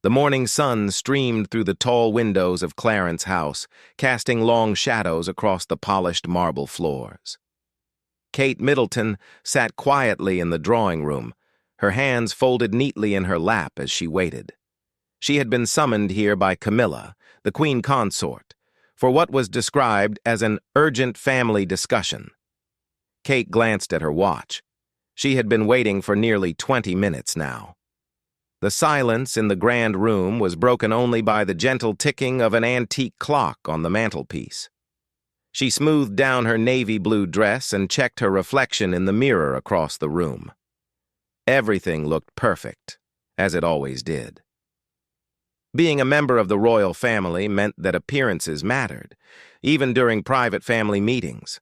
The morning sun streamed through the tall windows of Clarence's house, casting long shadows across the polished marble floors. Kate Middleton sat quietly in the drawing room, her hands folded neatly in her lap as she waited. She had been summoned here by Camilla, the queen consort, for what was described as an urgent family discussion. Kate glanced at her watch. She had been waiting for nearly 20 minutes now. The silence in the grand room was broken only by the gentle ticking of an antique clock on the mantelpiece. She smoothed down her navy blue dress and checked her reflection in the mirror across the room. Everything looked perfect, as it always did. Being a member of the royal family meant that appearances mattered, even during private family meetings.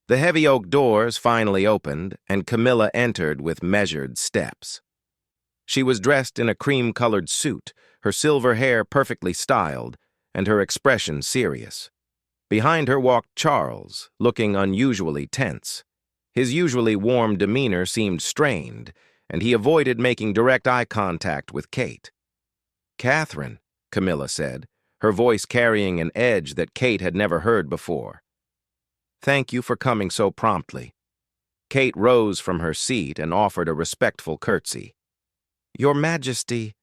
The heavy oak doors finally opened, and Camilla entered with measured steps. She was dressed in a cream-colored suit, her silver hair perfectly styled, and her expression serious. Behind her walked Charles, looking unusually tense. His usually warm demeanor seemed strained, and he avoided making direct eye contact with Kate. "Catherine," Camilla said, her voice carrying an edge that Kate had never heard before. "Thank you for coming so promptly." Kate rose from her seat and offered a respectful curtsy. "Your Majesty,"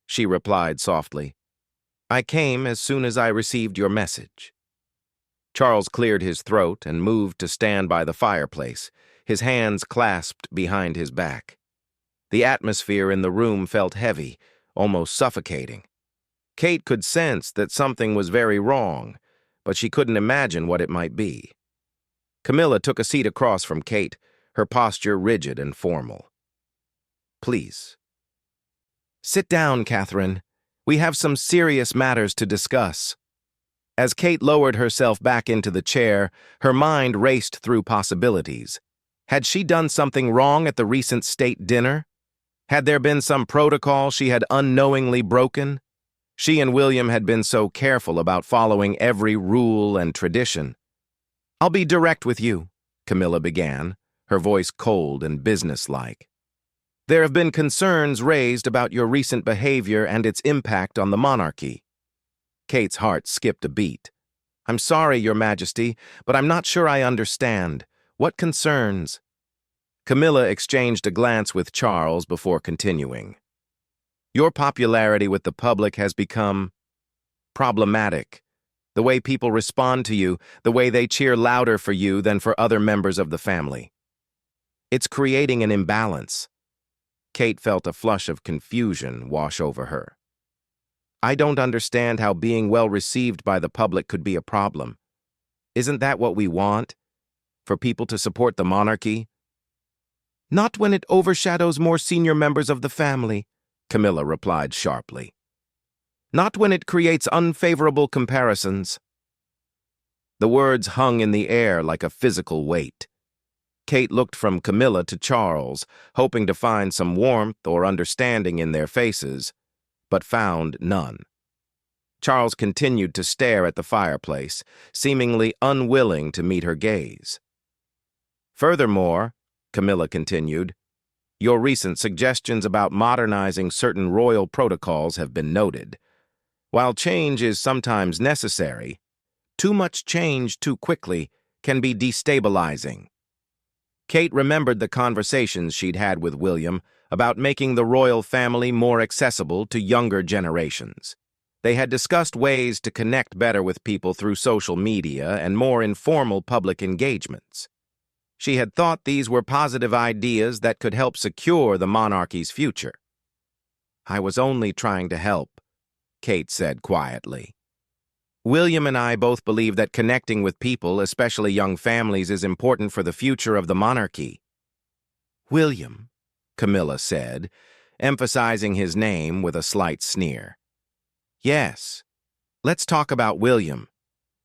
she replied softly. "I came as soon as I received your message." Charles cleared his throat and moved to stand by the fireplace, his hands clasped behind his back. The atmosphere in the room felt heavy, almost suffocating. Kate could sense that something was very wrong, but she couldn't imagine what it might be. Camilla took a seat across from Kate, her posture rigid and formal. "Please." "Sit down, Catherine. We have some serious matters to discuss." As Kate lowered herself back into the chair, her mind raced through possibilities. Had she done something wrong at the recent state dinner? Had there been some protocol she had unknowingly broken? She and William had been so careful about following every rule and tradition. "I'll be direct with you," Camilla began, her voice cold and businesslike. "There have been concerns raised about your recent behavior and its impact on the monarchy." Kate's heart skipped a beat. "I'm sorry, Your Majesty, but I'm not sure I understand. What concerns?" Camilla exchanged a glance with Charles before continuing. "Your popularity with the public has become problematic. The way people respond to you, the way they cheer louder for you than for other members of the family. It's creating an imbalance." Kate felt a flush of confusion wash over her. "I don't understand how being well received by the public could be a problem. Isn't that what we want? For people to support the monarchy?" "Not when it overshadows more senior members of the family," Camilla replied sharply. "Not when it creates unfavorable comparisons." The words hung in the air like a physical weight. Kate looked from Camilla to Charles, hoping to find some warmth or understanding in their faces, but found none. Charles continued to stare at the fireplace, seemingly unwilling to meet her gaze. "Furthermore," Camilla continued, "your recent suggestions about modernizing certain royal protocols have been noted. While change is sometimes necessary, too much change too quickly can be destabilizing." Kate remembered the conversations she'd had with William about making the royal family more accessible to younger generations. They had discussed ways to connect better with people through social media and more informal public engagements. She had thought these were positive ideas that could help secure the monarchy's future. "I was only trying to help," Kate said quietly. "William and I both believe that connecting with people, especially young families, is important for the future of the monarchy." "William," Camilla said, emphasizing his name with a slight sneer. "Yes, let's talk about William.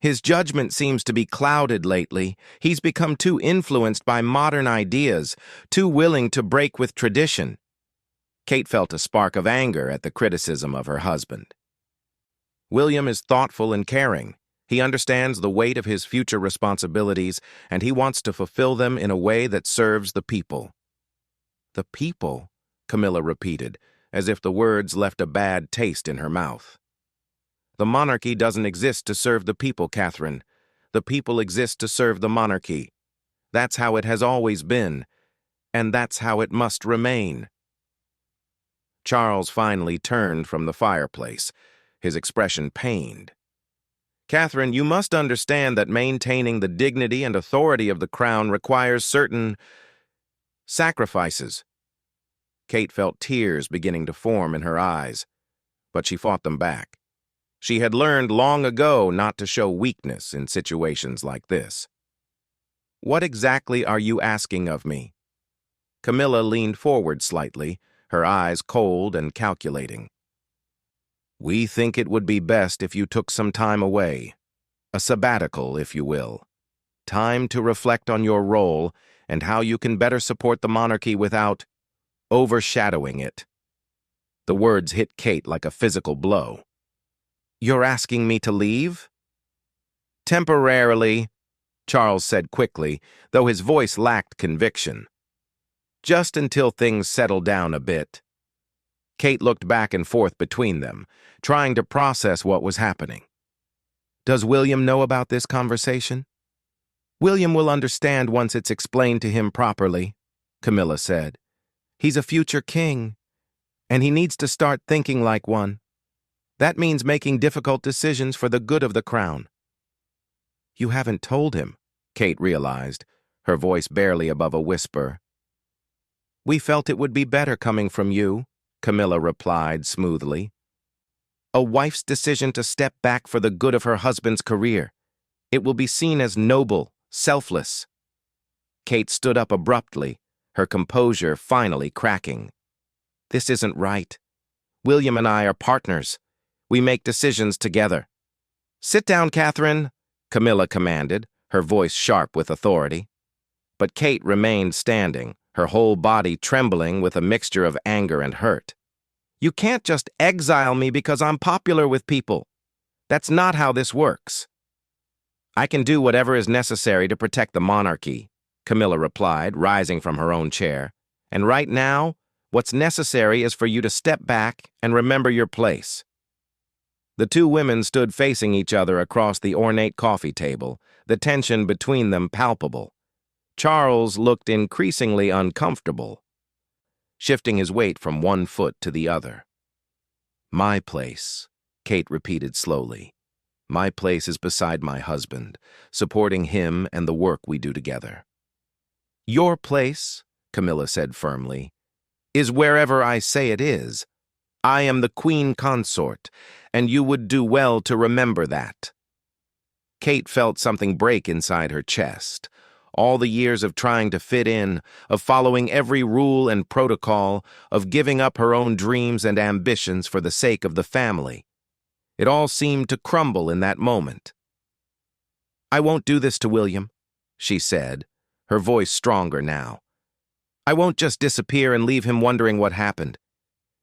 His judgment seems to be clouded lately. He's become too influenced by modern ideas, too willing to break with tradition." Kate felt a spark of anger at the criticism of her husband. "William is thoughtful and caring. He understands the weight of his future responsibilities, and he wants to fulfill them in a way that serves the people." "The people?" Camilla repeated, as if the words left a bad taste in her mouth. The monarchy doesn't exist to serve the people, Catherine. The people exist to serve the monarchy. That's how it has always been, and that's how it must remain. Charles finally turned from the fireplace, his expression pained. Catherine, you must understand that maintaining the dignity and authority of the crown requires certain sacrifices. Kate felt tears beginning to form in her eyes, but she fought them back. She had learned long ago not to show weakness in situations like this. What exactly are you asking of me? Camilla leaned forward slightly, her eyes cold and calculating. We think it would be best if you took some time away. A sabbatical, if you will. Time to reflect on your role and how you can better support the monarchy without overshadowing it. The words hit Kate like a physical blow. You're asking me to leave? Temporarily, Charles said quickly, though his voice lacked conviction. Just until things settle down a bit. Kate looked back and forth between them, trying to process what was happening. Does William know about this conversation? William will understand once it's explained to him properly, Camilla said. He's a future king, and he needs to start thinking like one. That means making difficult decisions for the good of the crown. You haven't told him, Kate realized, her voice barely above a whisper. We felt it would be better coming from you, Camilla replied smoothly. A wife's decision to step back for the good of her husband's career. It will be seen as noble, selfless. Kate stood up abruptly, her composure finally cracking. This isn't right. William and I are partners. We make decisions together. Sit down, Catherine, Camilla commanded, her voice sharp with authority. But Kate remained standing, her whole body trembling with a mixture of anger and hurt. You can't just exile me because I'm popular with people. That's not how this works. I can do whatever is necessary to protect the monarchy, Camilla replied, rising from her own chair. And right now, what's necessary is for you to step back and remember your place. The two women stood facing each other across the ornate coffee table, the tension between them palpable. Charles looked increasingly uncomfortable, shifting his weight from one foot to the other. My place, Kate repeated slowly. My place is beside my husband, supporting him and the work we do together. Your place, Camilla said firmly, is wherever I say it is. I am the queen consort, and you would do well to remember that. Kate felt something break inside her chest. All the years of trying to fit in, of following every rule and protocol, of giving up her own dreams and ambitions for the sake of the family. It all seemed to crumble in that moment. I won't do this to William, she said, her voice stronger now. I won't just disappear and leave him wondering what happened.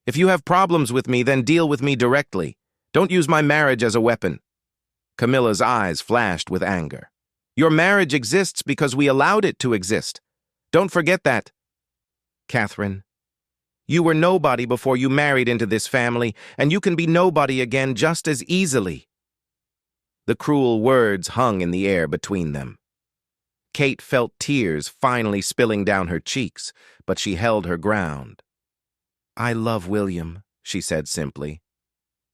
If you have problems with me, then deal with me directly. Don't use my marriage as a weapon. Camilla's eyes flashed with anger. Your marriage exists because we allowed it to exist. Don't forget that. Catherine, you were nobody before you married into this family, and you can be nobody again just as easily. The cruel words hung in the air between them. Kate felt tears finally spilling down her cheeks, but she held her ground. I love William, she said simply.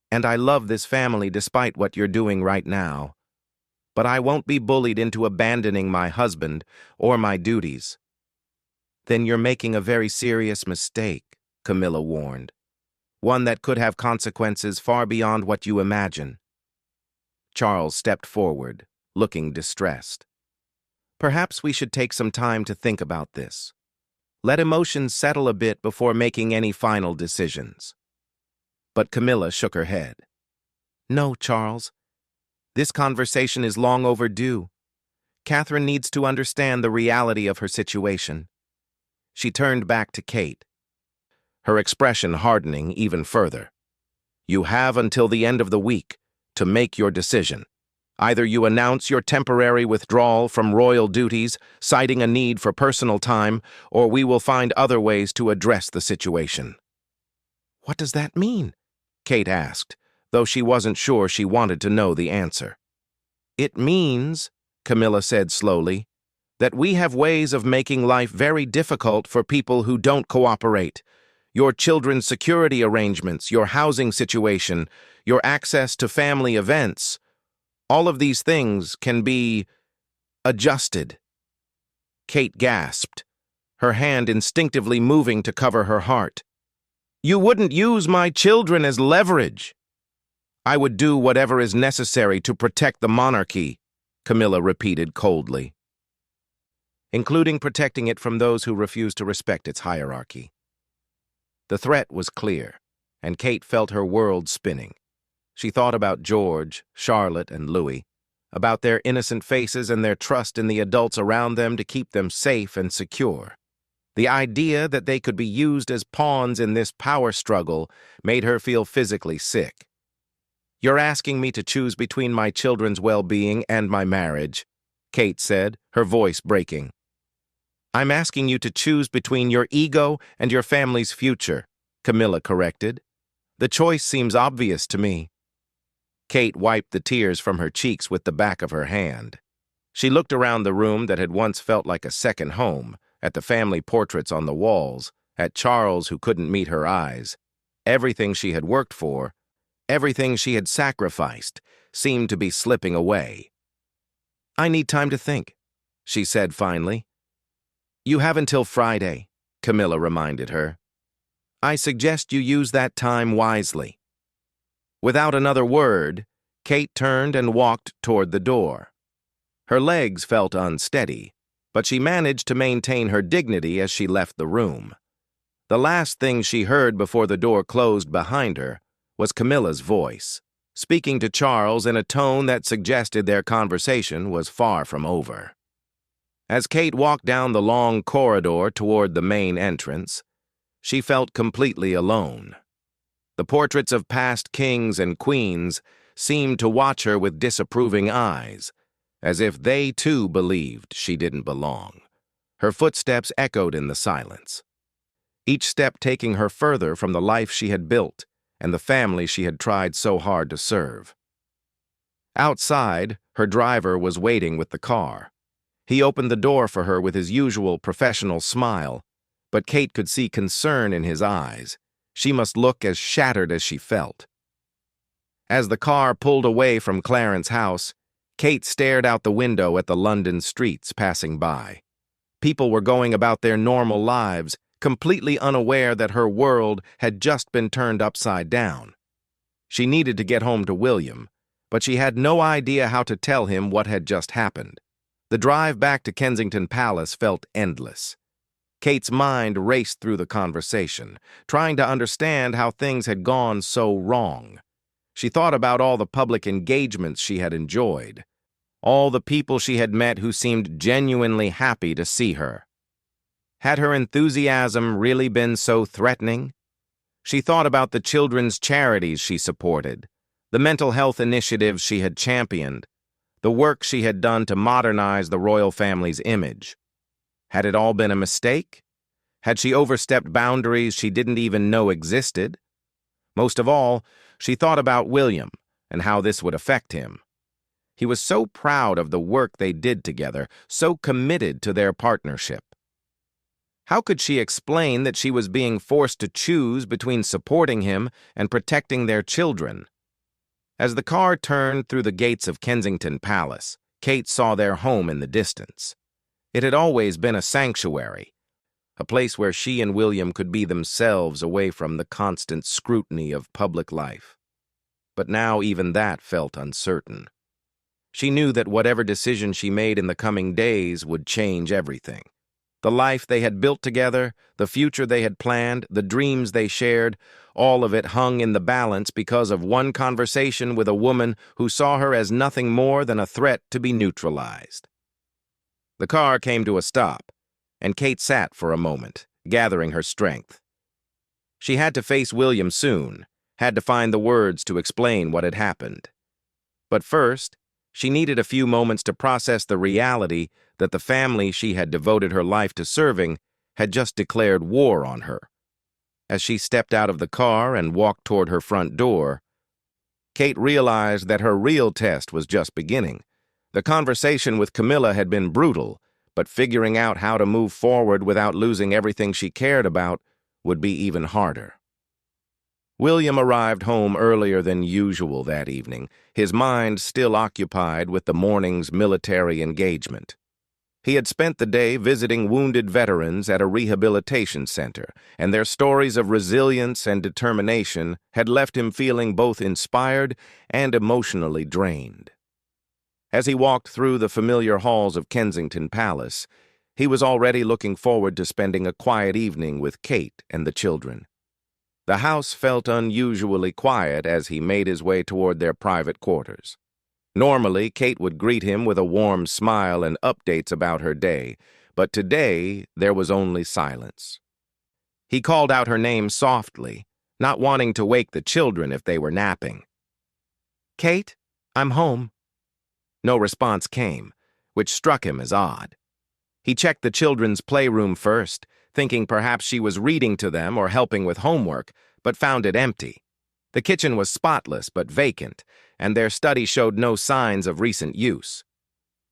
And I love this family despite what you're doing right now. But I won't be bullied into abandoning my husband or my duties. Then you're making a very serious mistake, Camilla warned. One that could have consequences far beyond what you imagine. Charles stepped forward, looking distressed. Perhaps we should take some time to think about this. Let emotions settle a bit before making any final decisions. But Camilla shook her head. No, Charles. This conversation is long overdue. Catherine needs to understand the reality of her situation. She turned back to Kate, her expression hardening even further. You have until the end of the week to make your decision. Either you announce your temporary withdrawal from royal duties, citing a need for personal time, or we will find other ways to address the situation. What does that mean? Kate asked, though she wasn't sure she wanted to know the answer. It means, Camilla said slowly, that we have ways of making life very difficult for people who don't cooperate. Your children's security arrangements, your housing situation, your access to family events, all of these things can be adjusted. Kate gasped, her hand instinctively moving to cover her heart. You wouldn't use my children as leverage. I would do whatever is necessary to protect the monarchy, Camilla repeated coldly, including protecting it from those who refuse to respect its hierarchy. The threat was clear, and Kate felt her world spinning. She thought about George, Charlotte, and Louis, about their innocent faces and their trust in the adults around them to keep them safe and secure. The idea that they could be used as pawns in this power struggle made her feel physically sick. You're asking me to choose between my children's well-being and my marriage, Kate said, her voice breaking. I'm asking you to choose between your ego and your family's future, Camilla corrected. The choice seems obvious to me. Kate wiped the tears from her cheeks with the back of her hand. She looked around the room that had once felt like a second home, at the family portraits on the walls, at Charles who couldn't meet her eyes. Everything she had worked for, everything she had sacrificed, seemed to be slipping away. I need time to think, she said finally. You have until Friday, Camilla reminded her. I suggest you use that time wisely. Without another word, Kate turned and walked toward the door. Her legs felt unsteady, but she managed to maintain her dignity as she left the room. The last thing she heard before the door closed behind her was Camilla's voice, speaking to Charles in a tone that suggested their conversation was far from over. As Kate walked down the long corridor toward the main entrance, she felt completely alone. The portraits of past kings and queens seemed to watch her with disapproving eyes, as if they too believed she didn't belong. Her footsteps echoed in the silence, each step taking her further from the life she had built and the family she had tried so hard to serve. Outside, her driver was waiting with the car. He opened the door for her with his usual professional smile, but Kate could see concern in his eyes. She must look as shattered as she felt. As the car pulled away from Clarence House, Kate stared out the window at the London streets passing by. People were going about their normal lives, completely unaware that her world had just been turned upside down. She needed to get home to William, but she had no idea how to tell him what had just happened. The drive back to Kensington Palace felt endless. Kate's mind raced through the conversation, trying to understand how things had gone so wrong. She thought about all the public engagements she had enjoyed, all the people she had met who seemed genuinely happy to see her. Had her enthusiasm really been so threatening? She thought about the children's charities she supported, the mental health initiatives she had championed, the work she had done to modernize the royal family's image. Had it all been a mistake? Had she overstepped boundaries she didn't even know existed? Most of all, she thought about William and how this would affect him. He was so proud of the work they did together, so committed to their partnership. How could she explain that she was being forced to choose between supporting him and protecting their children? As the car turned through the gates of Kensington Palace, Kate saw their home in the distance. It had always been a sanctuary, a place where she and William could be themselves away from the constant scrutiny of public life. But now even that felt uncertain. She knew that whatever decision she made in the coming days would change everything. The life they had built together, the future they had planned, the dreams they shared, all of it hung in the balance because of one conversation with a woman who saw her as nothing more than a threat to be neutralized. The car came to a stop, and Kate sat for a moment, gathering her strength. She had to face William soon, had to find the words to explain what had happened. But first, she needed a few moments to process the reality that the family she had devoted her life to serving had just declared war on her. As she stepped out of the car and walked toward her front door, Kate realized that her real test was just beginning. The conversation with Camilla had been brutal, but figuring out how to move forward without losing everything she cared about would be even harder. William arrived home earlier than usual that evening, his mind still occupied with the morning's military engagement. He had spent the day visiting wounded veterans at a rehabilitation center, and their stories of resilience and determination had left him feeling both inspired and emotionally drained. As he walked through the familiar halls of Kensington Palace, he was already looking forward to spending a quiet evening with Kate and the children. The house felt unusually quiet as he made his way toward their private quarters. Normally, Kate would greet him with a warm smile and updates about her day, but today there was only silence. He called out her name softly, not wanting to wake the children if they were napping. "Kate, I'm home." No response came, which struck him as odd. He checked the children's playroom first, thinking perhaps she was reading to them or helping with homework, but found it empty. The kitchen was spotless but vacant, and their study showed no signs of recent use.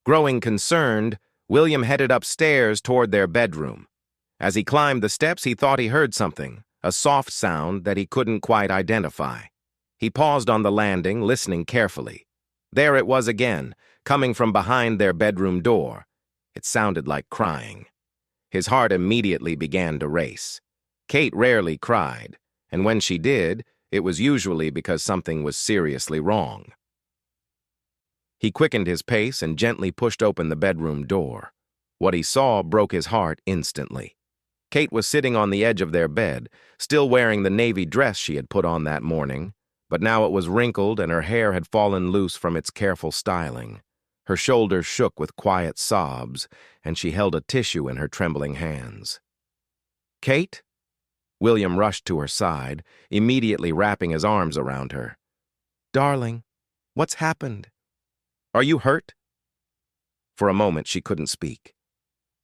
Growing concerned, William headed upstairs toward their bedroom. As he climbed the steps, he thought he heard something, a soft sound that he couldn't quite identify. He paused on the landing, listening carefully. There it was again, coming from behind their bedroom door. It sounded like crying. His heart immediately began to race. Kate rarely cried, and when she did, it was usually because something was seriously wrong. He quickened his pace and gently pushed open the bedroom door. What he saw broke his heart instantly. Kate was sitting on the edge of their bed, still wearing the navy dress she had put on that morning, but now it was wrinkled and her hair had fallen loose from its careful styling. Her shoulders shook with quiet sobs, and she held a tissue in her trembling hands. "Kate?" William rushed to her side, immediately wrapping his arms around her. "Darling, what's happened? Are you hurt?" For a moment, she couldn't speak.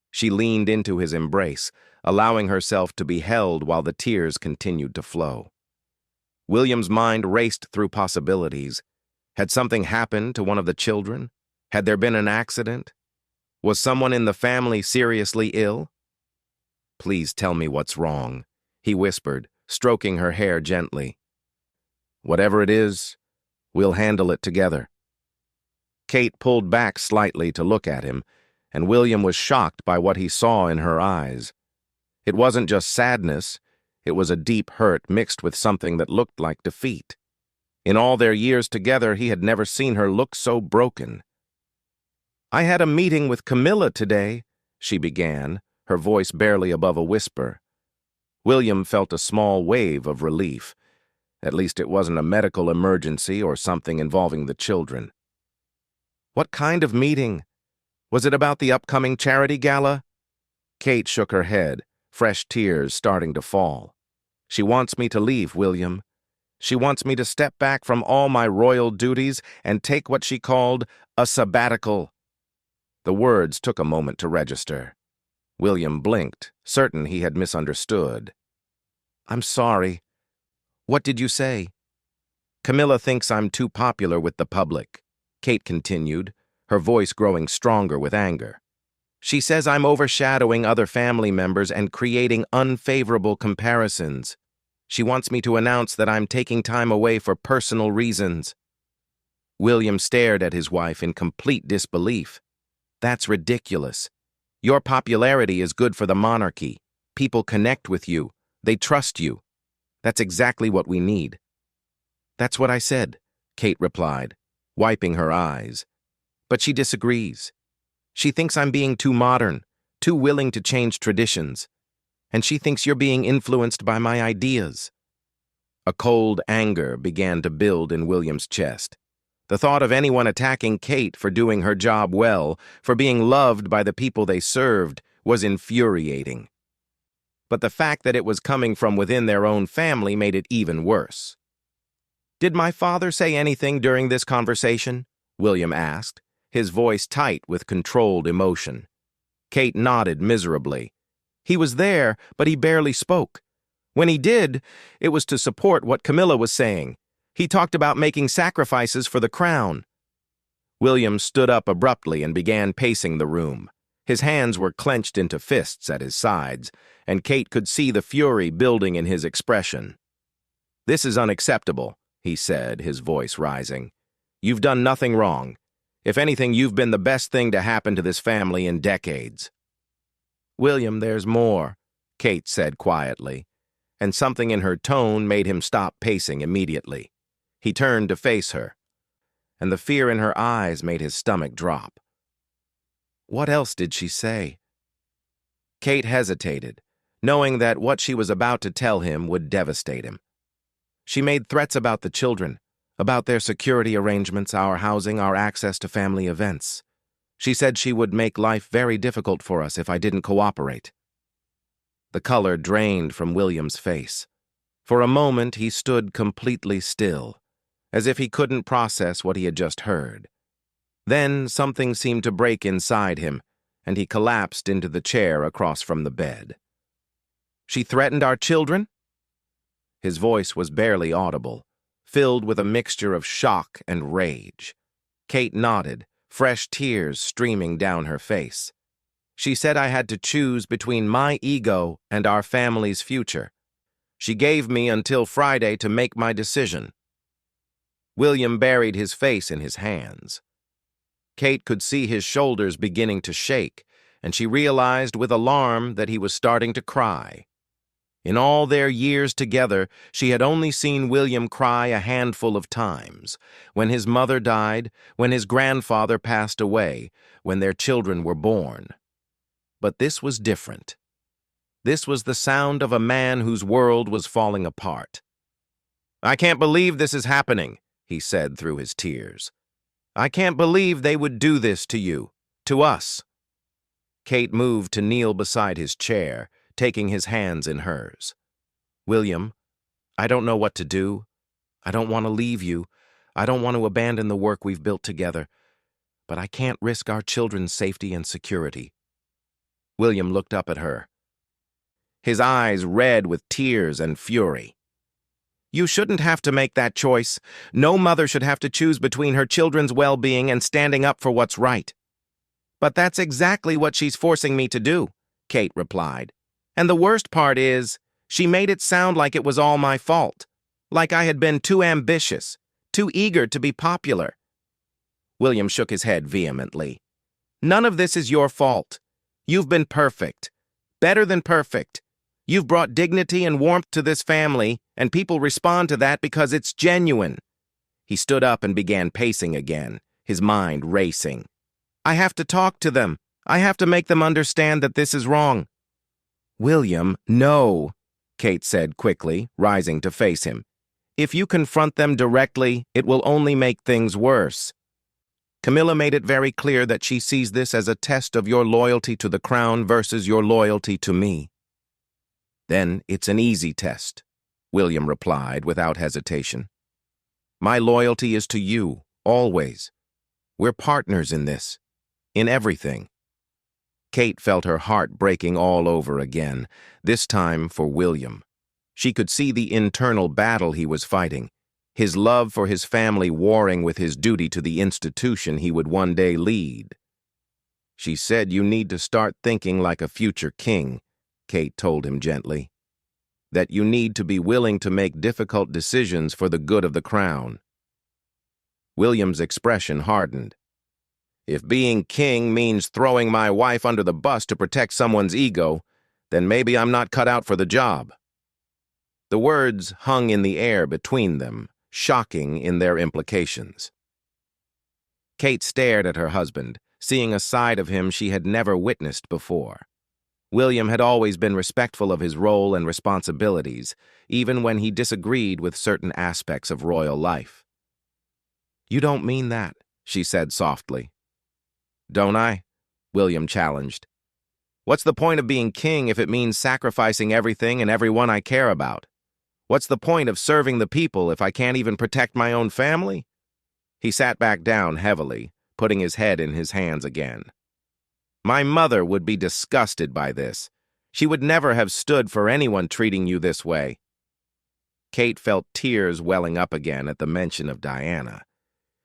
She leaned into his embrace, allowing herself to be held while the tears continued to flow. William's mind raced through possibilities. Had something happened to one of the children? Had there been an accident? Was someone in the family seriously ill? "Please tell me what's wrong," he whispered, stroking her hair gently. "Whatever it is, we'll handle it together." Kate pulled back slightly to look at him, and William was shocked by what he saw in her eyes. It wasn't just sadness, it was a deep hurt mixed with something that looked like defeat. In all their years together, he had never seen her look so broken. "I had a meeting with Camilla today," she began, her voice barely above a whisper. William felt a small wave of relief. At least it wasn't a medical emergency or something involving the children. "What kind of meeting? Was it about the upcoming charity gala?" Kate shook her head, fresh tears starting to fall. "She wants me to leave, William. She wants me to step back from all my royal duties and take what she called a sabbatical." The words took a moment to register. William blinked, certain he had misunderstood. "I'm sorry. What did you say?" "Camilla thinks I'm too popular with the public," Kate continued, her voice growing stronger with anger. "She says I'm overshadowing other family members and creating unfavorable comparisons. She wants me to announce that I'm taking time away for personal reasons." William stared at his wife in complete disbelief. "That's ridiculous. Your popularity is good for the monarchy. People connect with you. They trust you. That's exactly what we need." "That's what I said," Kate replied, wiping her eyes. "But she disagrees. She thinks I'm being too modern, too willing to change traditions. And she thinks you're being influenced by my ideas." A cold anger began to build in William's chest. The thought of anyone attacking Kate for doing her job well, for being loved by the people they served, was infuriating. But the fact that it was coming from within their own family made it even worse. "Did my father say anything during this conversation?" William asked, his voice tight with controlled emotion. Kate nodded miserably. "He was there, but he barely spoke. When he did, it was to support what Camilla was saying. He talked about making sacrifices for the crown. William stood up abruptly and began pacing the room. His hands were clenched into fists at his sides, and Kate could see the fury building in his expression. "This is unacceptable," he said, his voice rising. "You've done nothing wrong. If anything, you've been the best thing to happen to this family in decades." "William, there's more," Kate said quietly, and something in her tone made him stop pacing immediately. He turned to face her, and the fear in her eyes made his stomach drop. "What else did she say?" Kate hesitated, knowing that what she was about to tell him would devastate him. "She made threats about the children, about their security arrangements, our housing, our access to family events. She said she would make life very difficult for us if I didn't cooperate." The color drained from William's face. For a moment, he stood completely still, as if he couldn't process what he had just heard. Then something seemed to break inside him, and he collapsed into the chair across from the bed. "She threatened our children?" His voice was barely audible, filled with a mixture of shock and rage. Kate nodded, fresh tears streaming down her face. "She said I had to choose between my ego and our family's future. She gave me until Friday to make my decision." William buried his face in his hands. Kate could see his shoulders beginning to shake, and she realized with alarm that he was starting to cry. In all their years together, she had only seen William cry a handful of times: when his mother died, when his grandfather passed away, when their children were born. But this was different. This was the sound of a man whose world was falling apart. "I can't believe this is happening," he said through his tears. "I can't believe they would do this to you, to us." Kate moved to kneel beside his chair, taking his hands in hers. "William, I don't know what to do. I don't want to leave you. I don't want to abandon the work we've built together. But I can't risk our children's safety and security." William looked up at her, his eyes red with tears and fury. "You shouldn't have to make that choice. No mother should have to choose between her children's well-being and standing up for what's right." "But that's exactly what she's forcing me to do," Kate replied. "And the worst part is, she made it sound like it was all my fault, like I had been too ambitious, too eager to be popular." William shook his head vehemently. "None of this is your fault. You've been perfect, better than perfect. You've brought dignity and warmth to this family, and people respond to that because it's genuine." He stood up and began pacing again, his mind racing. "I have to talk to them. I have to make them understand that this is wrong." "William, no," Kate said quickly, rising to face him. "If you confront them directly, it will only make things worse. Camilla made it very clear that she sees this as a test of your loyalty to the crown versus your loyalty to me." "Then it's an easy test," William replied without hesitation. "My loyalty is to you, always. We're partners in this, in everything." Kate felt her heart breaking all over again, this time for William. She could see the internal battle he was fighting, his love for his family warring with his duty to the institution he would one day lead. "She said you need to start thinking like a future king," Kate told him gently. "That you need to be willing to make difficult decisions for the good of the crown." William's expression hardened. "If being king means throwing my wife under the bus to protect someone's ego, then maybe I'm not cut out for the job." The words hung in the air between them, shocking in their implications. Kate stared at her husband, seeing a side of him she had never witnessed before. William had always been respectful of his role and responsibilities, even when he disagreed with certain aspects of royal life. "You don't mean that," she said softly. "Don't I?" William challenged. "What's the point of being king if it means sacrificing everything and everyone I care about? What's the point of serving the people if I can't even protect my own family?" He sat back down heavily, putting his head in his hands again. "My mother would be disgusted by this. She would never have stood for anyone treating you this way. Kate felt tears welling up again at the mention of Diana.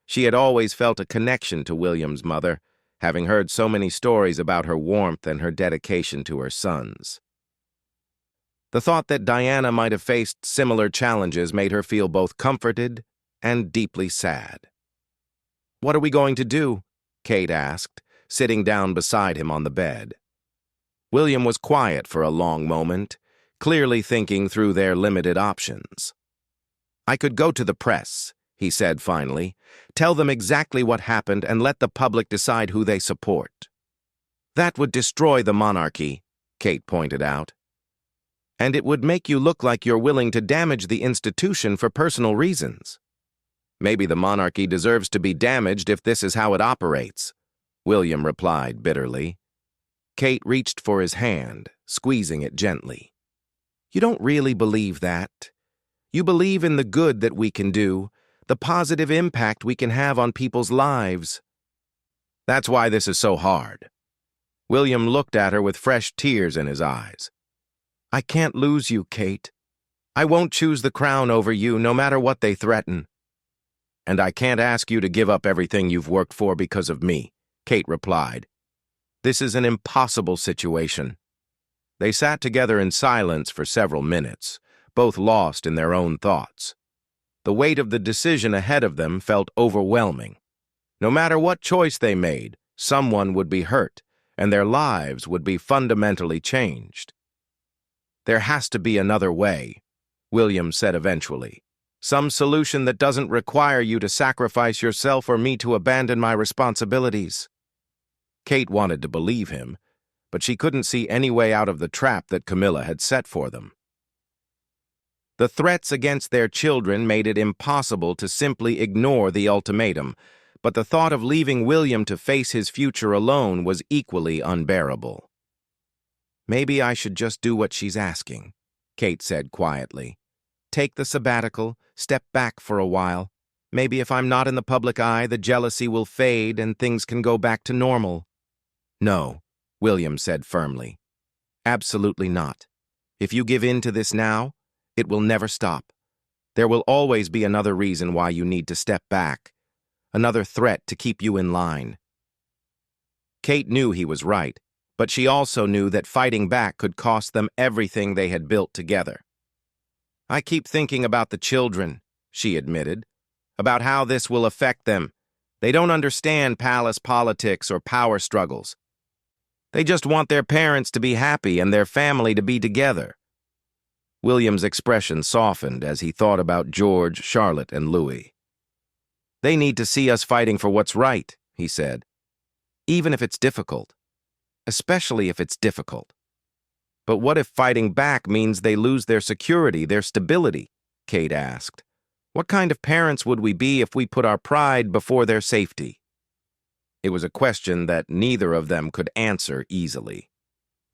She had always felt a connection to William's mother, having heard so many stories about her warmth and her dedication to her sons. The thought that Diana might have faced similar challenges made her feel both comforted and deeply sad. "What are we going to do?" Kate asked, sitting down beside him on the bed. William was quiet for a long moment, clearly thinking through their limited options. "I could go to the press," he said finally, "tell them exactly what happened and let the public decide who they support." "That would destroy the monarchy," Kate pointed out. "And it would make you look like you're willing to damage the institution for personal reasons." "Maybe the monarchy deserves to be damaged if this is how it operates," William replied bitterly. Kate reached for his hand, squeezing it gently. "You don't really believe that. You believe in the good that we can do, the positive impact we can have on people's lives. That's why this is so hard." William looked at her with fresh tears in his eyes. "I can't lose you, Kate. I won't choose the crown over you, no matter what they threaten." "And I can't ask you to give up everything you've worked for because of me," Kate replied. "This is an impossible situation." They sat together in silence for several minutes, both lost in their own thoughts. The weight of the decision ahead of them felt overwhelming. No matter what choice they made, someone would be hurt, and their lives would be fundamentally changed. "There has to be another way," William said eventually. "Some solution that doesn't require you to sacrifice yourself or me to abandon my responsibilities." Kate wanted to believe him, but she couldn't see any way out of the trap that Camilla had set for them. The threats against their children made it impossible to simply ignore the ultimatum, but the thought of leaving William to face his future alone was equally unbearable. "Maybe I should just do what she's asking," Kate said quietly. "Take the sabbatical, step back for a while. Maybe if I'm not in the public eye, the jealousy will fade and things can go back to normal." "No," William said firmly. "Absolutely not. If you give in to this now, it will never stop. There will always be another reason why you need to step back, another threat to keep you in line." Kate knew he was right, but she also knew that fighting back could cost them everything they had built together. "I keep thinking about the children," she admitted, "about how this will affect them. They don't understand palace politics or power struggles. They just want their parents to be happy and their family to be together." William's expression softened as he thought about George, Charlotte, and Louis. "They need to see us fighting for what's right," he said, "even if it's difficult. Especially if it's difficult." "But what if fighting back means they lose their security, their stability?" Kate asked. "What kind of parents would we be if we put our pride before their safety?" It was a question that neither of them could answer easily.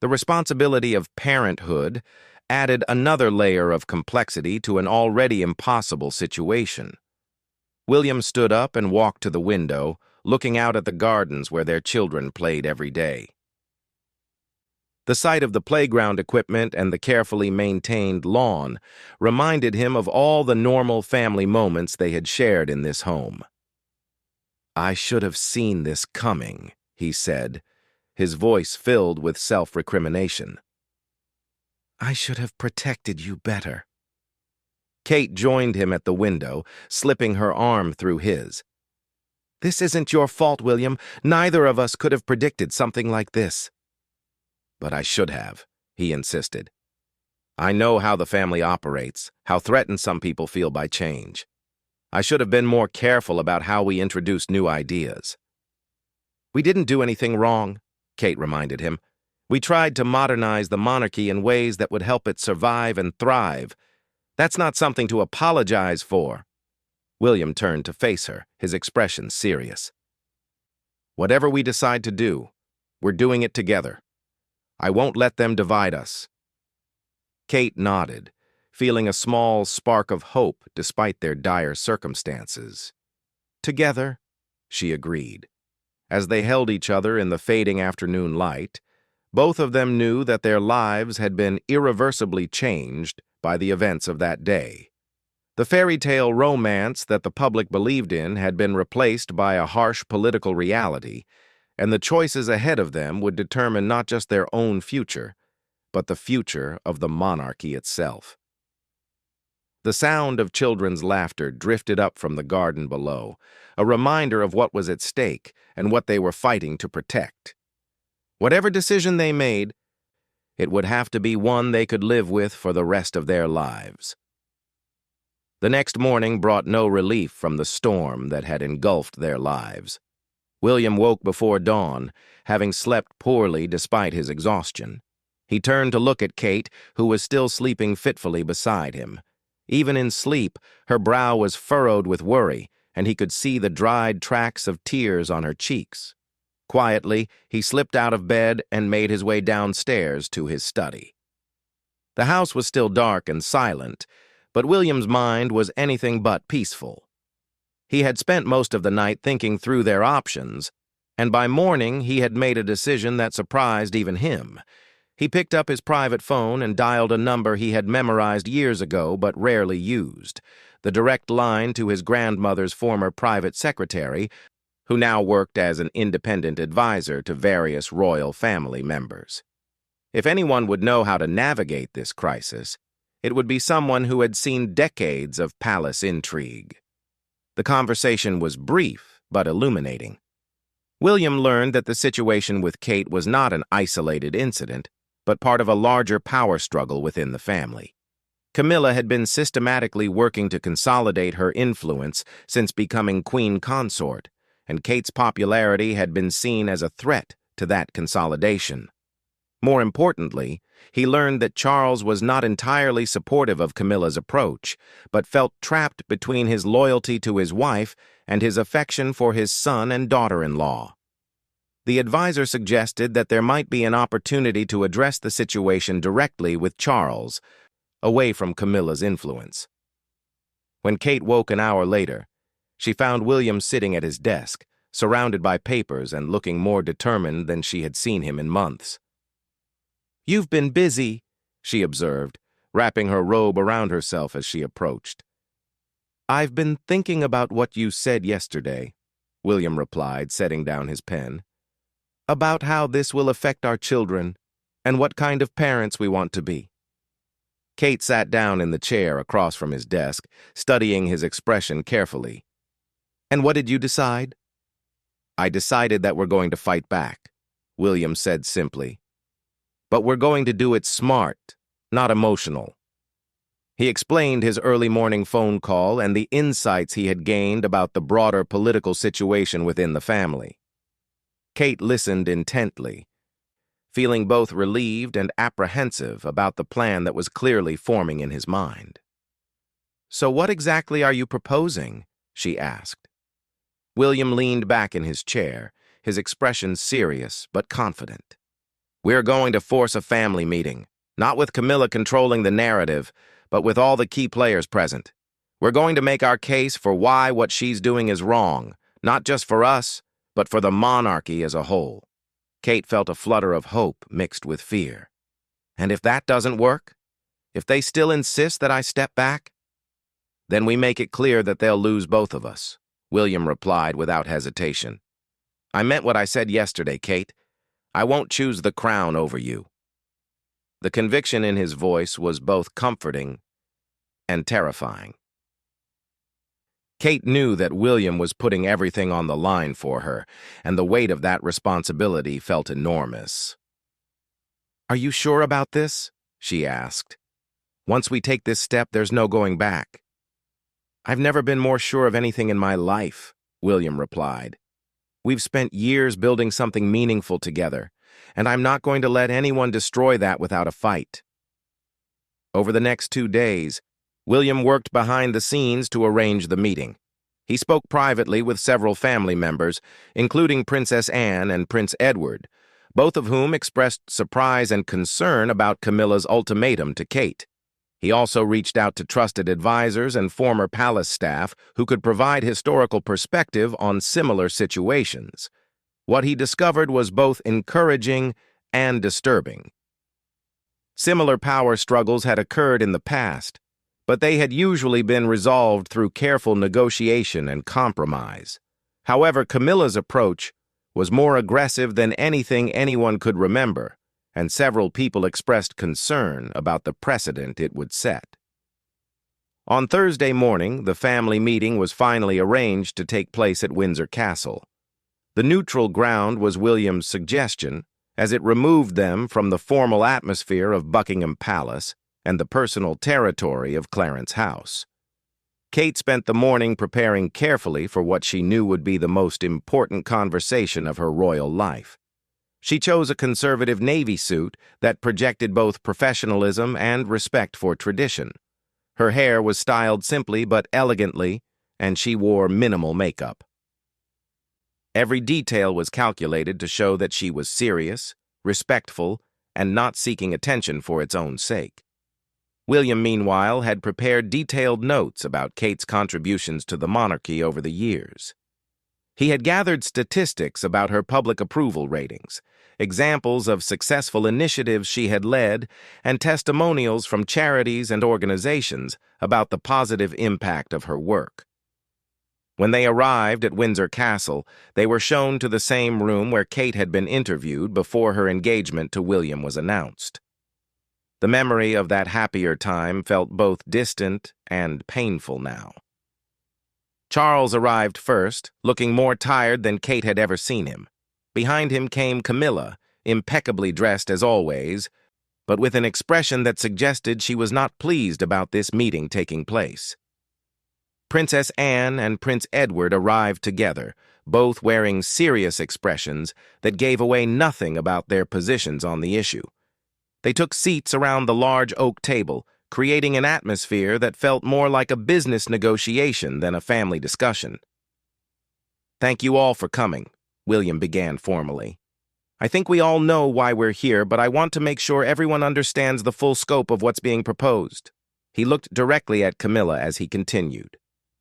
The responsibility of parenthood added another layer of complexity to an already impossible situation. William stood up and walked to the window, looking out at the gardens where their children played every day. The sight of the playground equipment and the carefully maintained lawn reminded him of all the normal family moments they had shared in this home. "I should have seen this coming," he said, his voice filled with self-recrimination. "I should have protected you better." Kate joined him at the window, slipping her arm through his. "This isn't your fault, William. Neither of us could have predicted something like this." "But I should have," he insisted. "I know how the family operates, how threatened some people feel by change. I should have been more careful about how we introduced new ideas." "We didn't do anything wrong," Kate reminded him. "We tried to modernize the monarchy in ways that would help it survive and thrive. That's not something to apologize for." William turned to face her, his expression serious. "Whatever we decide to do, we're doing it together. I won't let them divide us." Kate nodded, feeling a small spark of hope despite their dire circumstances. "Together," she agreed. As they held each other in the fading afternoon light, Both of them knew that their lives had been irreversibly changed by the events of that day. The fairy tale romance that the public believed in had been replaced by a harsh political reality, and the choices ahead of them would determine not just their own future, but the future of the monarchy itself. The sound of children's laughter drifted up from the garden below, a reminder of what was at stake and what they were fighting to protect. Whatever decision they made, it would have to be one they could live with for the rest of their lives. The next morning brought no relief from the storm that had engulfed their lives. William woke before dawn, having slept poorly despite his exhaustion. He turned to look at Kate, who was still sleeping fitfully beside him. Even in sleep, her brow was furrowed with worry, and he could see the dried tracks of tears on her cheeks. Quietly, he slipped out of bed and made his way downstairs to his study. The house was still dark and silent, but William's mind was anything but peaceful. He had spent most of the night thinking through their options, and by morning he had made a decision that surprised even him. He picked up his private phone and dialed a number he had memorized years ago but rarely used, the direct line to his grandmother's former private secretary, who now worked as an independent advisor to various royal family members. If anyone would know how to navigate this crisis, it would be someone who had seen decades of palace intrigue. The conversation was brief but illuminating. William learned that the situation with Kate was not an isolated incident, but part of a larger power struggle within the family. Camilla had been systematically working to consolidate her influence since becoming queen consort, and Kate's popularity had been seen as a threat to that consolidation. More importantly, he learned that Charles was not entirely supportive of Camilla's approach, but felt trapped between his loyalty to his wife and his affection for his son and daughter-in-law. The advisor suggested that there might be an opportunity to address the situation directly with Charles, away from Camilla's influence. When Kate woke an hour later, she found William sitting at his desk, surrounded by papers and looking more determined than she had seen him in months. "You've been busy," she observed, wrapping her robe around herself as she approached. "I've been thinking about what you said yesterday," William replied, setting down his pen. "About how this will affect our children and what kind of parents we want to be." Kate sat down in the chair across from his desk, studying his expression carefully. "And what did you decide?" "I decided that we're going to fight back," William said simply. "But we're going to do it smart, not emotional." He explained his early morning phone call and the insights he had gained about the broader political situation within the family. Kate listened intently, feeling both relieved and apprehensive about the plan that was clearly forming in his mind. "So what exactly are you proposing?" she asked. William leaned back in his chair, his expression serious but confident. "We're going to force a family meeting, not with Camilla controlling the narrative, but with all the key players present. We're going to make our case for why what she's doing is wrong, not just for us, but for the monarchy as a whole." Kate felt a flutter of hope mixed with fear. "And if that doesn't work? If they still insist that I step back?" "Then we make it clear that they'll lose both of us," William replied without hesitation. "I meant what I said yesterday, Kate. I won't choose the crown over you." The conviction in his voice was both comforting and terrifying. Kate knew that William was putting everything on the line for her, and the weight of that responsibility felt enormous. "Are you sure about this?" she asked. "Once we take this step, there's no going back." "I've never been more sure of anything in my life," William replied. "We've spent years building something meaningful together, and I'm not going to let anyone destroy that without a fight." Over the next 2 days, William worked behind the scenes to arrange the meeting. He spoke privately with several family members, including Princess Anne and Prince Edward, both of whom expressed surprise and concern about Camilla's ultimatum to Kate. He also reached out to trusted advisors and former palace staff who could provide historical perspective on similar situations. What he discovered was both encouraging and disturbing. Similar power struggles had occurred in the past, but they had usually been resolved through careful negotiation and compromise. However, Camilla's approach was more aggressive than anything anyone could remember, and several people expressed concern about the precedent it would set. On Thursday morning, the family meeting was finally arranged to take place at Windsor Castle. The neutral ground was William's suggestion, as it removed them from the formal atmosphere of Buckingham Palace and the personal territory of Clarence House. Kate spent the morning preparing carefully for what she knew would be the most important conversation of her royal life. She chose a conservative navy suit that projected both professionalism and respect for tradition. Her hair was styled simply but elegantly, and she wore minimal makeup. Every detail was calculated to show that she was serious, respectful, and not seeking attention for its own sake. William, meanwhile, had prepared detailed notes about Kate's contributions to the monarchy over the years. He had gathered statistics about her public approval ratings, examples of successful initiatives she had led, and testimonials from charities and organizations about the positive impact of her work. When they arrived at Windsor Castle, they were shown to the same room where Kate had been interviewed before her engagement to William was announced. The memory of that happier time felt both distant and painful now. Charles arrived first, looking more tired than Kate had ever seen him. Behind him came Camilla, impeccably dressed as always, but with an expression that suggested she was not pleased about this meeting taking place. Princess Anne and Prince Edward arrived together, both wearing serious expressions that gave away nothing about their positions on the issue. They took seats around the large oak table, creating an atmosphere that felt more like a business negotiation than a family discussion. "Thank you all for coming," William began formally. "I think we all know why we're here, but I want to make sure everyone understands the full scope of what's being proposed." He looked directly at Camilla as he continued.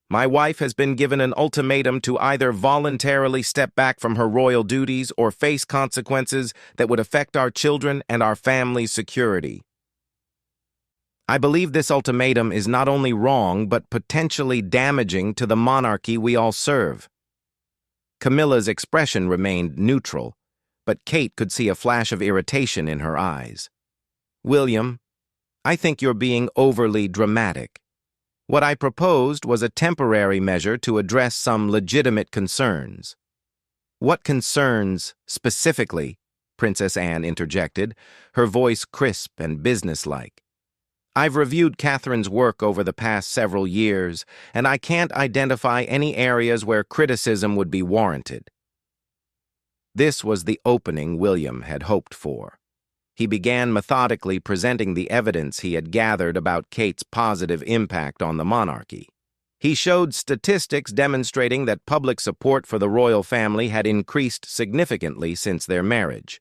"My wife has been given an ultimatum to either voluntarily step back from her royal duties or face consequences that would affect our children and our family's security. I believe this ultimatum is not only wrong, but potentially damaging to the monarchy we all serve." Camilla's expression remained neutral, but Kate could see a flash of irritation in her eyes. "William, I think you're being overly dramatic. What I proposed was a temporary measure to address some legitimate concerns." "What concerns, specifically?" Princess Anne interjected, her voice crisp and businesslike. "I've reviewed Catherine's work over the past several years, and I can't identify any areas where criticism would be warranted." This was the opening William had hoped for. He began methodically presenting the evidence he had gathered about Kate's positive impact on the monarchy. He showed statistics demonstrating that public support for the royal family had increased significantly since their marriage,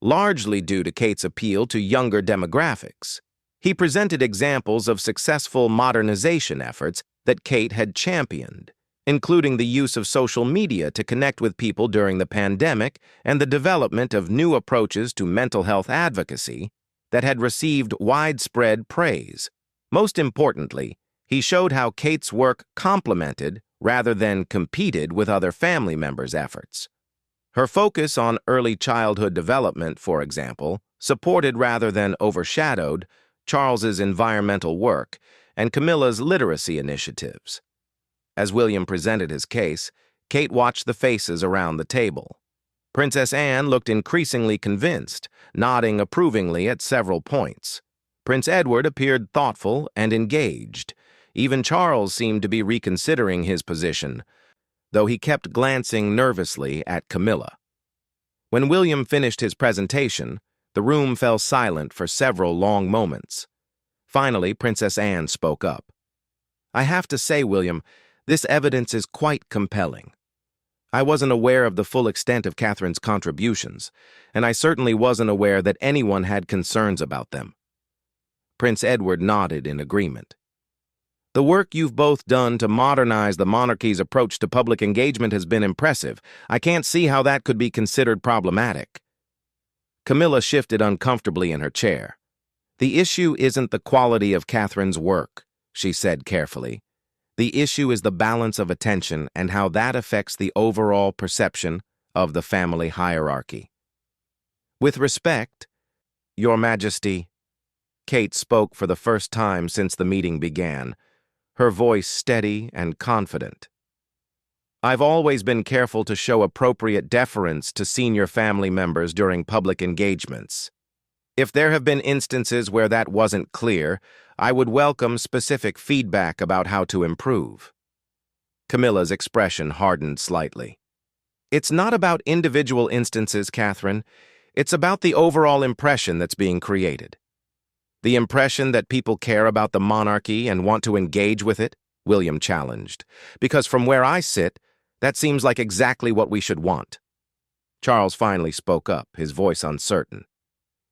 largely due to Kate's appeal to younger demographics. He presented examples of successful modernization efforts that Kate had championed, including the use of social media to connect with people during the pandemic and the development of new approaches to mental health advocacy that had received widespread praise. Most importantly, he showed how Kate's work complemented rather than competed with other family members' efforts. Her focus on early childhood development, for example, supported rather than overshadowed Charles's environmental work and Camilla's literacy initiatives. As William presented his case, Kate watched the faces around the table. Princess Anne looked increasingly convinced, nodding approvingly at several points. Prince Edward appeared thoughtful and engaged. Even Charles seemed to be reconsidering his position, though he kept glancing nervously at Camilla. When William finished his presentation, the room fell silent for several long moments. Finally, Princess Anne spoke up. "I have to say, William, this evidence is quite compelling. I wasn't aware of the full extent of Catherine's contributions, and I certainly wasn't aware that anyone had concerns about them." Prince Edward nodded in agreement. "The work you've both done to modernize the monarchy's approach to public engagement has been impressive. I can't see how that could be considered problematic." Camilla shifted uncomfortably in her chair. "The issue isn't the quality of Catherine's work," she said carefully. "The issue is the balance of attention and how that affects the overall perception of the family hierarchy." "With respect, Your Majesty," Kate spoke for the first time since the meeting began, her voice steady and confident. "I've always been careful to show appropriate deference to senior family members during public engagements. If there have been instances where that wasn't clear, I would welcome specific feedback about how to improve." Camilla's expression hardened slightly. "It's not about individual instances, Catherine. It's about the overall impression that's being created. The impression that people care about the monarchy and want to engage with it," William challenged, "because from where I sit, that seems like exactly what we should want." Charles finally spoke up, his voice uncertain.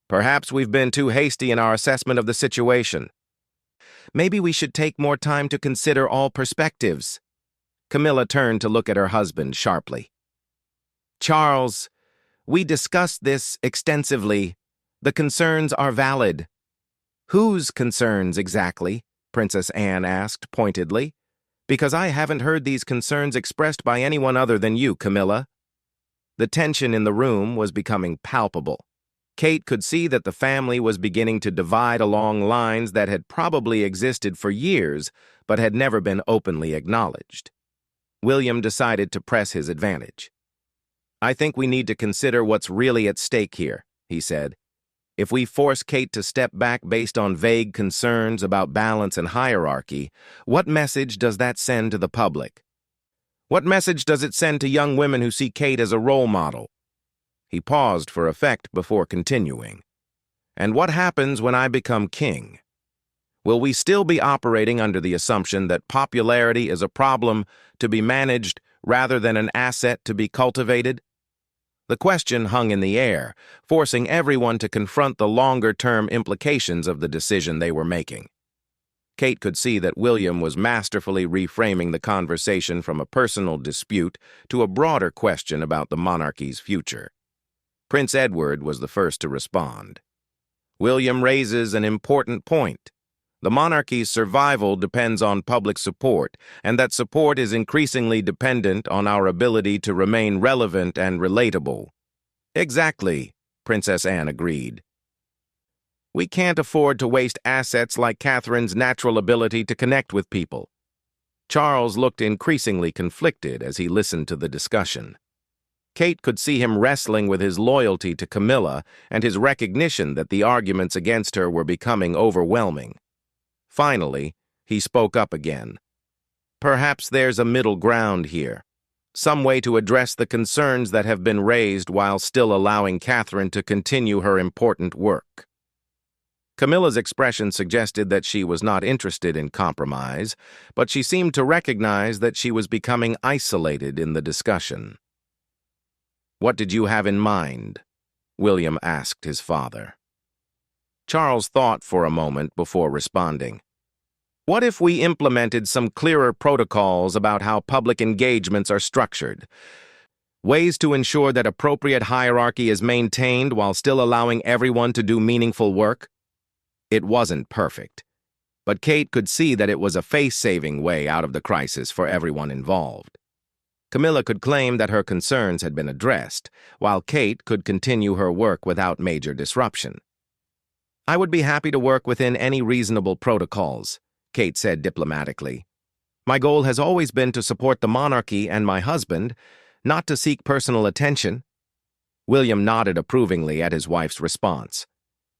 "Perhaps we've been too hasty in our assessment of the situation. Maybe we should take more time to consider all perspectives." Camilla turned to look at her husband sharply. "Charles, we discussed this extensively. The concerns are valid." "Whose concerns exactly?" Princess Anne asked pointedly. "Because I haven't heard these concerns expressed by anyone other than you, Camilla." The tension in the room was becoming palpable. Kate could see that the family was beginning to divide along lines that had probably existed for years but had never been openly acknowledged. William decided to press his advantage. "I think we need to consider what's really at stake here," he said. "If we force Kate to step back based on vague concerns about balance and hierarchy, what message does that send to the public? What message does it send to young women who see Kate as a role model?" He paused for effect before continuing. "And what happens when I become king? Will we still be operating under the assumption that popularity is a problem to be managed rather than an asset to be cultivated?" The question hung in the air, forcing everyone to confront the longer-term implications of the decision they were making. Kate could see that William was masterfully reframing the conversation from a personal dispute to a broader question about the monarchy's future. Prince Edward was the first to respond. "William raises an important point. The monarchy's survival depends on public support, and that support is increasingly dependent on our ability to remain relevant and relatable." "Exactly," Princess Anne agreed. "We can't afford to waste assets like Catherine's natural ability to connect with people." Charles looked increasingly conflicted as he listened to the discussion. Kate could see him wrestling with his loyalty to Camilla and his recognition that the arguments against her were becoming overwhelming. Finally, he spoke up again. "Perhaps there's a middle ground here. Some way to address the concerns that have been raised while still allowing Catherine to continue her important work." Camilla's expression suggested that she was not interested in compromise, but she seemed to recognize that she was becoming isolated in the discussion. "What did you have in mind?" William asked his father. Charles thought for a moment before responding. "What if we implemented some clearer protocols about how public engagements are structured? Ways to ensure that appropriate hierarchy is maintained while still allowing everyone to do meaningful work?" It wasn't perfect, but Kate could see that it was a face-saving way out of the crisis for everyone involved. Camilla could claim that her concerns had been addressed, while Kate could continue her work without major disruption. "I would be happy to work within any reasonable protocols," Kate said diplomatically. "My goal has always been to support the monarchy and my husband, not to seek personal attention." William nodded approvingly at his wife's response.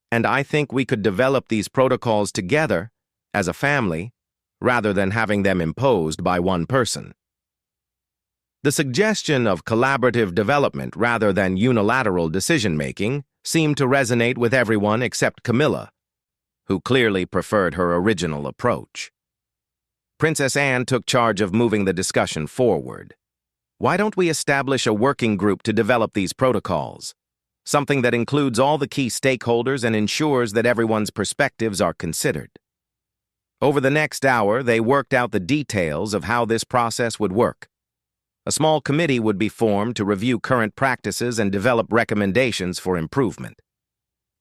"And I think we could develop these protocols together, as a family, rather than having them imposed by one person." The suggestion of collaborative development rather than unilateral decision-making seemed to resonate with everyone except Camilla, who clearly preferred her original approach. Princess Anne took charge of moving the discussion forward. "Why don't we establish a working group to develop these protocols? Something that includes all the key stakeholders and ensures that everyone's perspectives are considered." Over the next hour, they worked out the details of how this process would work. A small committee would be formed to review current practices and develop recommendations for improvement.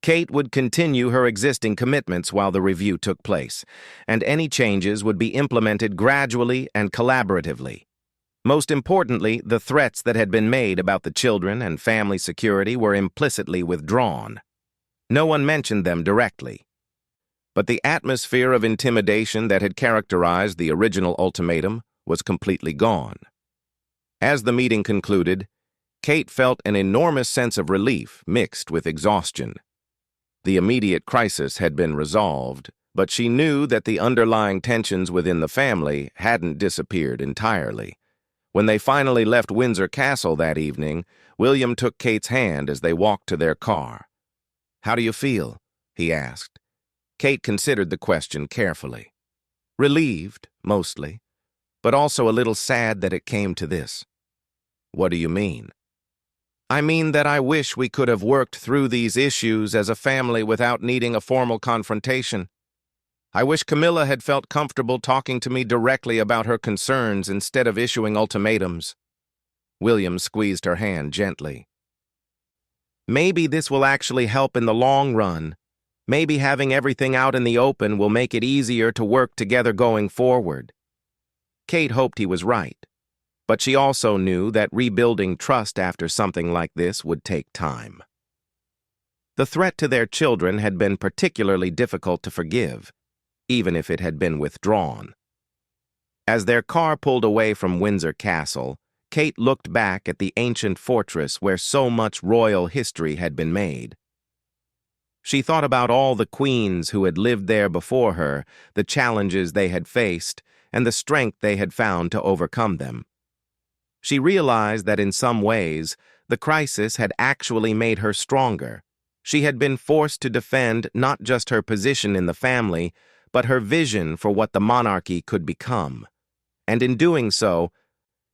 Kate would continue her existing commitments while the review took place, and any changes would be implemented gradually and collaboratively. Most importantly, the threats that had been made about the children and family security were implicitly withdrawn. No one mentioned them directly. But the atmosphere of intimidation that had characterized the original ultimatum was completely gone. As the meeting concluded, Kate felt an enormous sense of relief mixed with exhaustion. The immediate crisis had been resolved, but she knew that the underlying tensions within the family hadn't disappeared entirely. When they finally left Windsor Castle that evening, William took Kate's hand as they walked to their car. "How do you feel?" he asked. Kate considered the question carefully. Relieved, mostly, but also a little sad that it came to this. "What do you mean?" "I mean that I wish we could have worked through these issues as a family without needing a formal confrontation. I wish Camilla had felt comfortable talking to me directly about her concerns instead of issuing ultimatums." William squeezed her hand gently. "Maybe this will actually help in the long run. Maybe having everything out in the open will make it easier to work together going forward." Kate hoped he was right, but she also knew that rebuilding trust after something like this would take time. The threat to their children had been particularly difficult to forgive, even if it had been withdrawn. As their car pulled away from Windsor Castle, Kate looked back at the ancient fortress where so much royal history had been made. She thought about all the queens who had lived there before her, the challenges they had faced, and the strength they had found to overcome them. She realized that in some ways, the crisis had actually made her stronger. She had been forced to defend not just her position in the family, but her vision for what the monarchy could become. And in doing so,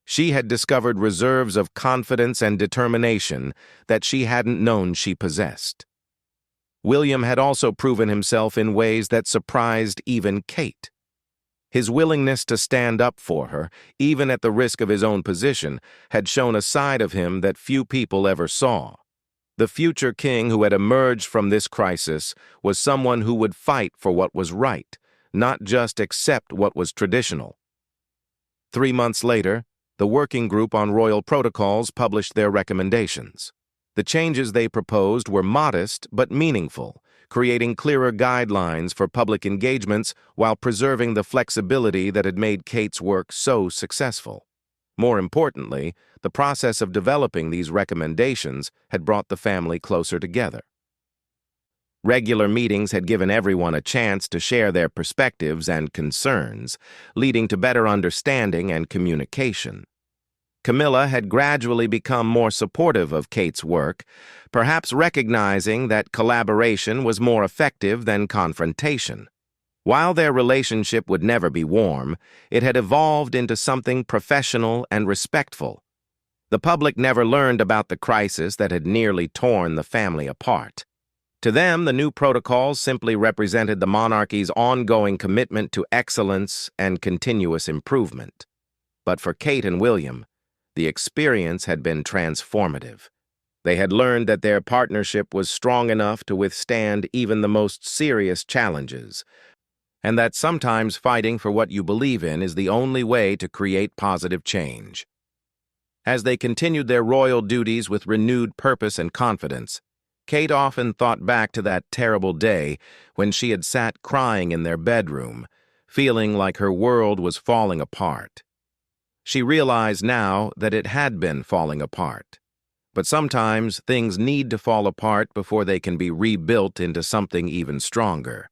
she had discovered reserves of confidence and determination that she hadn't known she possessed. William had also proven himself in ways that surprised even Kate. His willingness to stand up for her, even at the risk of his own position, had shown a side of him that few people ever saw. The future king who had emerged from this crisis was someone who would fight for what was right, not just accept what was traditional. 3 months later, the Working Group on Royal Protocols published their recommendations. The changes they proposed were modest but meaningful, creating clearer guidelines for public engagements while preserving the flexibility that had made Kate's work so successful. More importantly, the process of developing these recommendations had brought the family closer together. Regular meetings had given everyone a chance to share their perspectives and concerns, leading to better understanding and communication. Camilla had gradually become more supportive of Kate's work, perhaps recognizing that collaboration was more effective than confrontation. While their relationship would never be warm, it had evolved into something professional and respectful. The public never learned about the crisis that had nearly torn the family apart. To them, the new protocols simply represented the monarchy's ongoing commitment to excellence and continuous improvement. But for Kate and William, the experience had been transformative. They had learned that their partnership was strong enough to withstand even the most serious challenges, and that sometimes fighting for what you believe in is the only way to create positive change. As they continued their royal duties with renewed purpose and confidence, Kate often thought back to that terrible day when she had sat crying in their bedroom, feeling like her world was falling apart. She realized now that it had been falling apart. But sometimes things need to fall apart before they can be rebuilt into something even stronger.